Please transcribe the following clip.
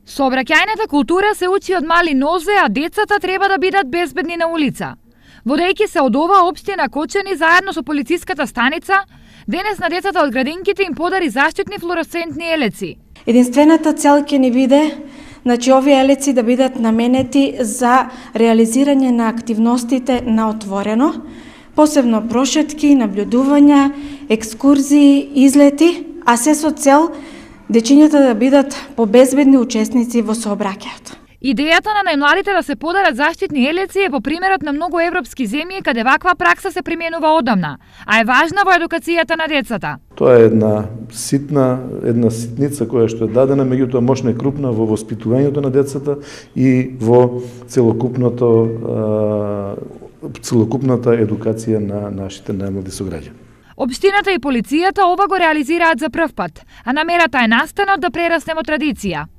Сообраќајната култура се учи од мали нозе, а децата треба да бидат безбедни на улица. Водејќи се од ова, општина Кочани заедно со полициската станица денес на децата од градинките им подари заштитни флуоресцентни елеци. Единствената цел ќе ни биде овие елеци да бидат наменети за реализирање на активностите на отворено, посебно прошетки, наблюдувања, екскурзии, излети, а се со цел дечињата да бидат побезбедни учесници во сообраќајот. Идејата на најмладите да се подарат заштитни елеци е по примерот на многу европски земји каде ваква пракса се применува одамна, а е важна во едукацијата на децата. Тоа е една ситница која што е дадена, меѓутоа мощна и крупна во воспитувањето на децата и во целокупната едукација на нашите најмлади сограѓани. Општината и полицијата ова го реализираат за прв пат, а намерата е настанот да прерасне во традиција.